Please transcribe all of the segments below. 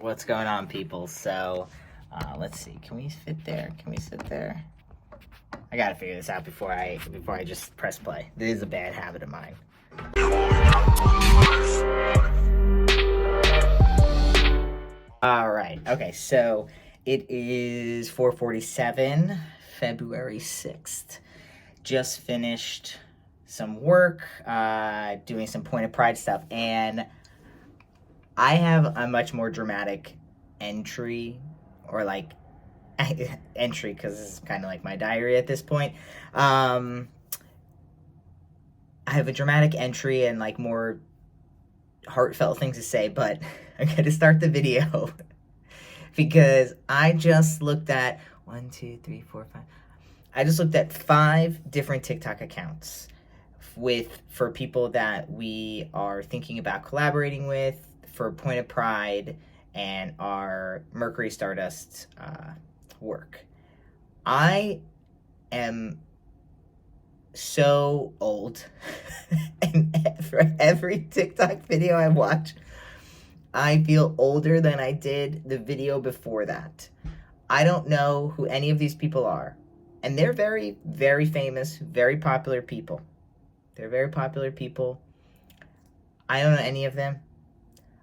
What's going on, people? So, let's see. Can we fit there? Can we sit there? I gotta figure this out before I just press play. This is a bad habit of mine. All right. Okay. So it is 4:47, February 6th. Just finished some work, doing some point of pride stuff, and I have a much more dramatic entry, or like entry, because this is kind of like my diary at this point. I have a dramatic entry and like more heartfelt things to say, but I'm going to start the video because I just looked at 1, 2, 3, 4, 5. I just looked at 5 different TikTok accounts for people that we are thinking about collaborating with for Point of Pride and our Mercury Stardust work. I am so old, and for every TikTok video I watch, I feel older than I did the video before that. I don't know who any of these people are, and they're very, very famous, very popular people. They're very popular people. I don't know any of them.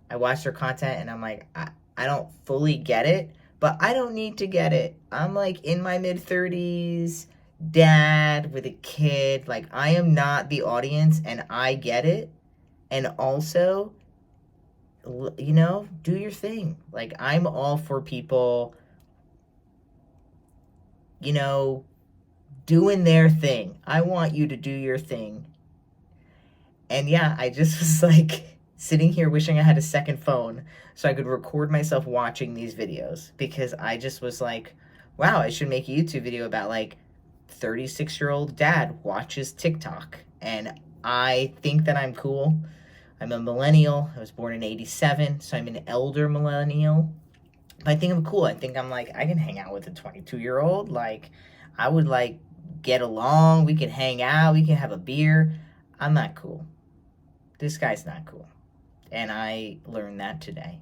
I watch their content and I'm like, I don't fully get it, but I don't need to get it. I'm like in my mid-30s, dad with a kid. Like, I am not the audience, and I get it. And also, you know, do your thing. Like, I'm all for people, you know, doing their thing. I want you to do your thing. And yeah, I just was like sitting here wishing I had a second phone so I could record myself watching these videos, because I just was like, wow, I should make a YouTube video about like 36-year-old dad watches TikTok. And I think that I'm cool. I'm a millennial. I was born in 87, so I'm an elder millennial. But I think I'm cool. I think I'm like, I can hang out with a 22-year-old. Like, I would like get along. We can hang out. We can have a beer. I'm not cool. This guy's not cool. And I learned that today.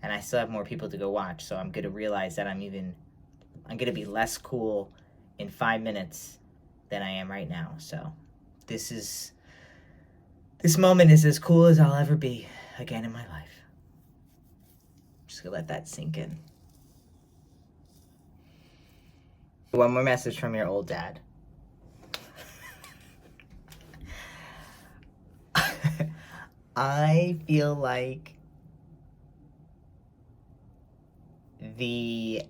And I still have more people to go watch, so I'm going to realize that I'm going to be less cool in 5 minutes than I am right now. So this moment is as cool as I'll ever be again in my life. Just going to let that sink in. One more message from your old dad. I feel like the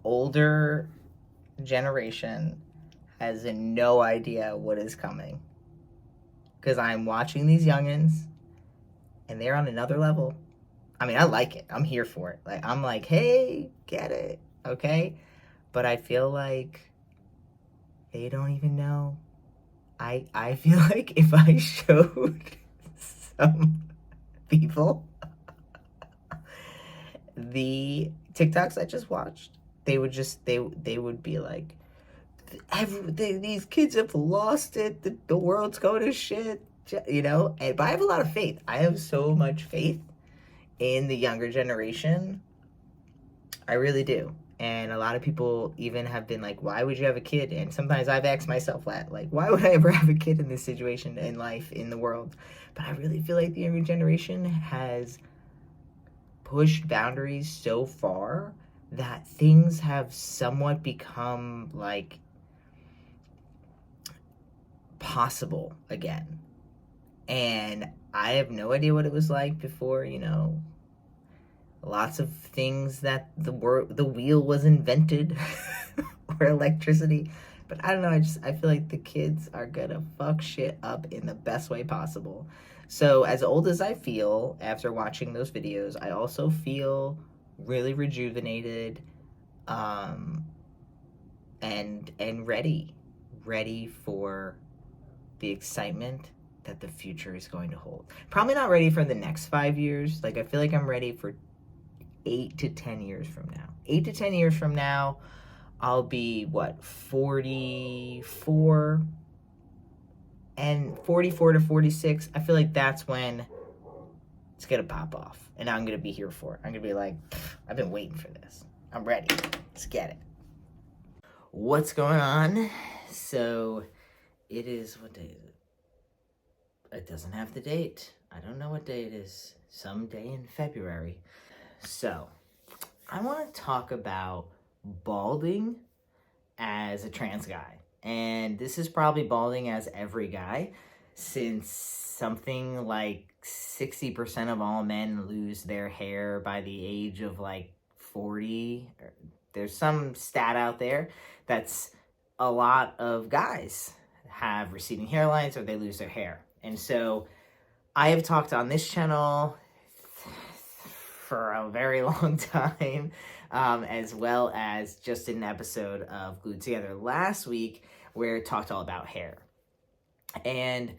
older generation has no idea what is coming. Because I'm watching these youngins, and they're on another level. I mean, I like it. I'm here for it. Like, I'm like, hey, get it, okay? But I feel like they don't even know. I feel like if I showed some people the TikToks I just watched, they would be like, these kids have lost it. The world's going to shit, you know? But I have a lot of faith. I have so much faith in the younger generation. I really do. And a lot of people even have been like, why would you have a kid? And sometimes I've asked myself that, like, why would I ever have a kid in this situation in life, in the world? But I really feel like the younger generation has pushed boundaries so far that things have somewhat become, like, possible again. And I have no idea what it was like before, you know. Lots of things that the wheel was invented, or electricity. But I don't know, I feel like the kids are gonna fuck shit up in the best way possible. So as old as I feel after watching those videos, I also feel really rejuvenated, and ready for the excitement that the future is going to hold. Probably not ready for the next 5 years. Like, I feel like I'm ready for 8 to 10 years from now. 8 to 10 years from now, I'll be, 44? And 44 to 46, I feel like that's when it's going to pop off. And I'm going to be here for it. I'm going to be like, I've been waiting for this. I'm ready. Let's get it. What's going on? So it is, what day is it? It doesn't have the date. I don't know what day it is. Some day in February. So I want to talk about balding as a trans guy. And this is probably balding as every guy, since something like 60% of all men lose their hair by the age of like 40. There's some stat out there that's a lot of guys have receding hairlines or they lose their hair. And so I have talked on this channel for a very long time, as well as just an episode of Glued Together last week where it talked all about hair. And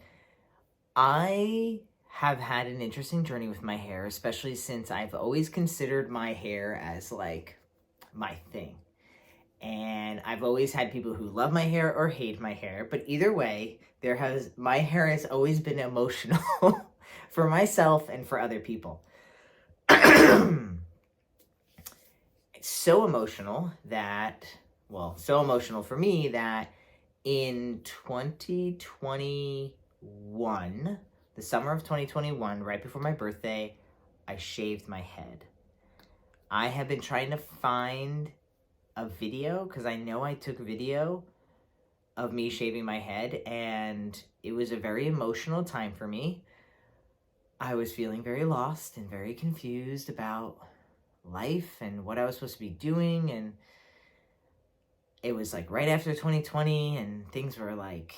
I have had an interesting journey with my hair, especially since I've always considered my hair as like my thing. And I've always had people who love my hair or hate my hair, but either way, my hair has always been emotional for myself and for other people. It's so emotional for me that in 2021, the summer of 2021, right before my birthday, I shaved my head. I have been trying to find a video because I know I took video of me shaving my head, and it was a very emotional time for me. I was feeling very lost and very confused about life and what I was supposed to be doing, and it was like right after 2020 and things were like,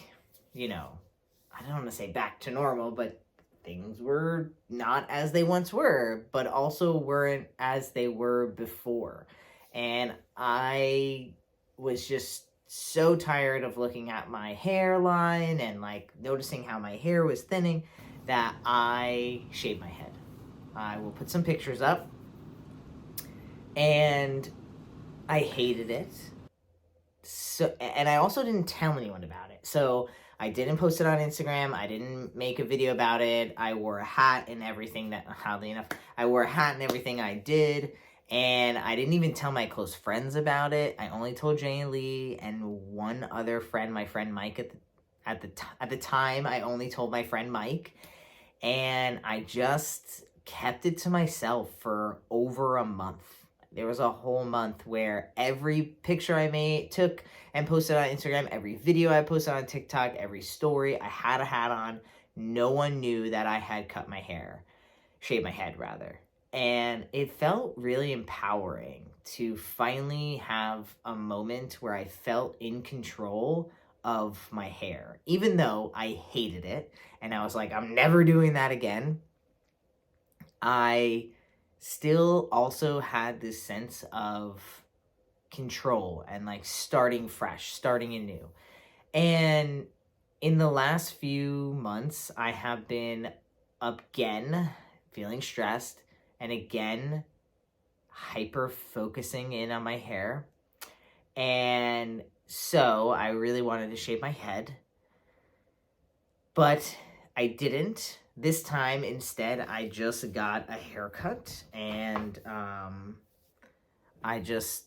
I don't want to say back to normal, but things were not as they once were, but also weren't as they were before. And I was just so tired of looking at my hairline and like noticing how my hair was thinning that I shaved my head. I will put some pictures up. And I hated it. So, and I also didn't tell anyone about it. So I didn't post it on Instagram. I didn't make a video about it. I wore a hat and everything oddly enough, I wore a hat and everything I did. And I didn't even tell my close friends about it. I only told Jane Lee and one other friend, my friend Mike. At the time, I only told my friend Mike. And I just kept it to myself for over a month. There was a whole month where every picture I took and posted on Instagram, every video I posted on TikTok, every story, I had a hat on. No one knew that I had shaved my head rather. And it felt really empowering to finally have a moment where I felt in control of my hair, even though I hated it. And I was like, I'm never doing that again. I still also had this sense of control and like starting fresh, starting anew. And in the last few months, I have been again feeling stressed and again hyper focusing in on my hair. And so I really wanted to shave my head, but I didn't. This time, instead, I just got a haircut, and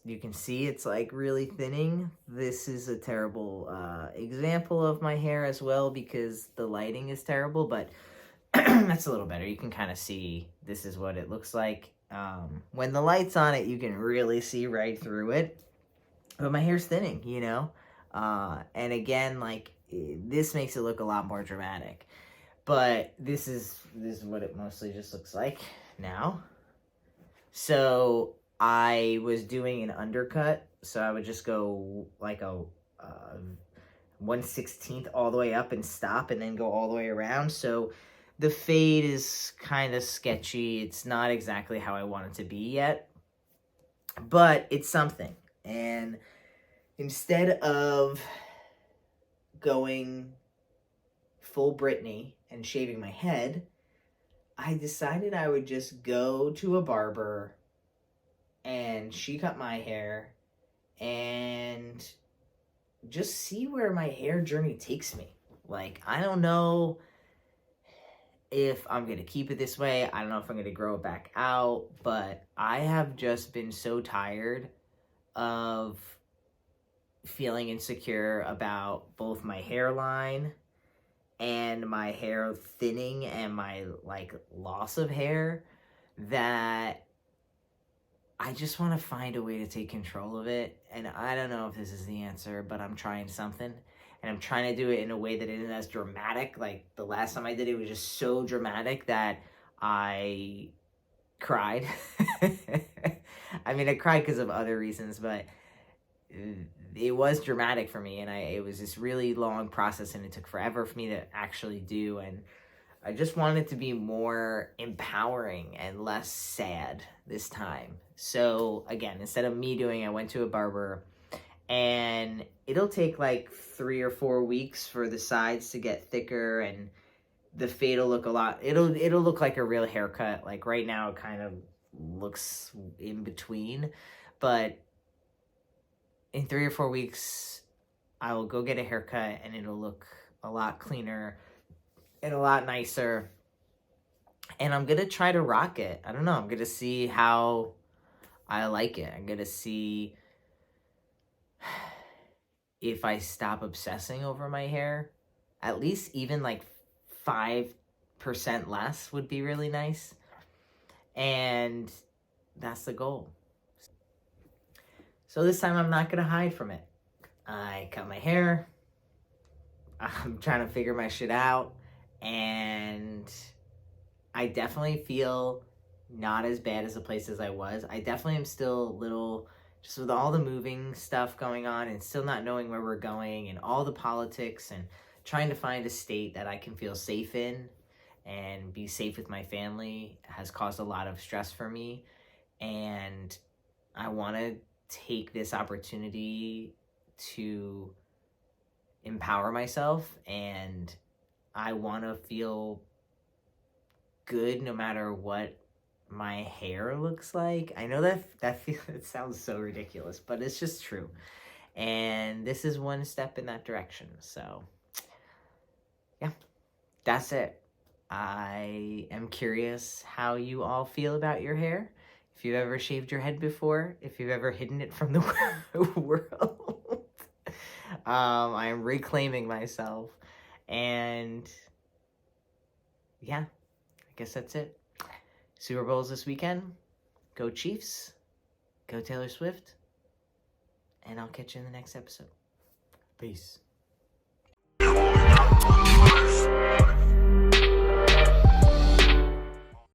you can see it's like really thinning. This is a terrible example of my hair as well because the lighting is terrible, but that's a little better. You can kind of see this is what it looks like. When the light's on it, you can really see right through it, but my hair's thinning, and again, like, this makes it look a lot more dramatic. But this is what it mostly just looks like now. So I was doing an undercut, so I would just go like a 1/16 all the way up and stop, and then go all the way around. So the fade is kind of sketchy. It's not exactly how I want it to be yet, but it's something. And instead of going full Britney and shaving my head, I decided I would just go to a barber and she cut my hair and just see where my hair journey takes me. Like, I don't know if I'm going to keep it this way. I don't know if I'm going to grow it back out, but I have just been so tired of feeling insecure about both my hairline and my hair thinning and my like loss of hair that I just want to find a way to take control of it. And I don't know if this is the answer, but I'm trying something. And I'm trying to do it in a way that isn't as dramatic. Like the last time I did it was just so dramatic that I cried. I mean, I cried because of other reasons, but it was dramatic for me. And it was this really long process, and it took forever for me to actually do. And I just wanted it to be more empowering and less sad this time. So again, instead of me doing it, I went to a barber, and it'll take like 3 or 4 weeks for the sides to get thicker, and the fade will look a lot, it'll look like a real haircut. Like right now it kind of looks in between, but in 3 or 4 weeks I will go get a haircut and it'll look a lot cleaner and a lot nicer, and I'm gonna try to rock it. I don't know, I'm gonna see how I like it. I'm gonna see if I stop obsessing over my hair. At least even like 5% less would be really nice, and that's the goal. So this time I'm not gonna hide from it. I cut my hair, I'm trying to figure my shit out, and I definitely feel not as bad as the place as I was. I definitely am still a little, just with all the moving stuff going on and still not knowing where we're going and all the politics and trying to find a state that I can feel safe in and be safe with my family has caused a lot of stress for me. And I want to take this opportunity to empower myself, and I want to feel good no matter what my hair looks like. I know that it sounds so ridiculous, but it's just true. And this is one step in that direction. So yeah, that's it. I am curious how you all feel about your hair. If you've ever shaved your head before, if you've ever hidden it from the world. I am reclaiming myself. And yeah, I guess that's it. Super Bowl's this weekend. Go Chiefs. Go Taylor Swift. And I'll catch you in the next episode. Peace.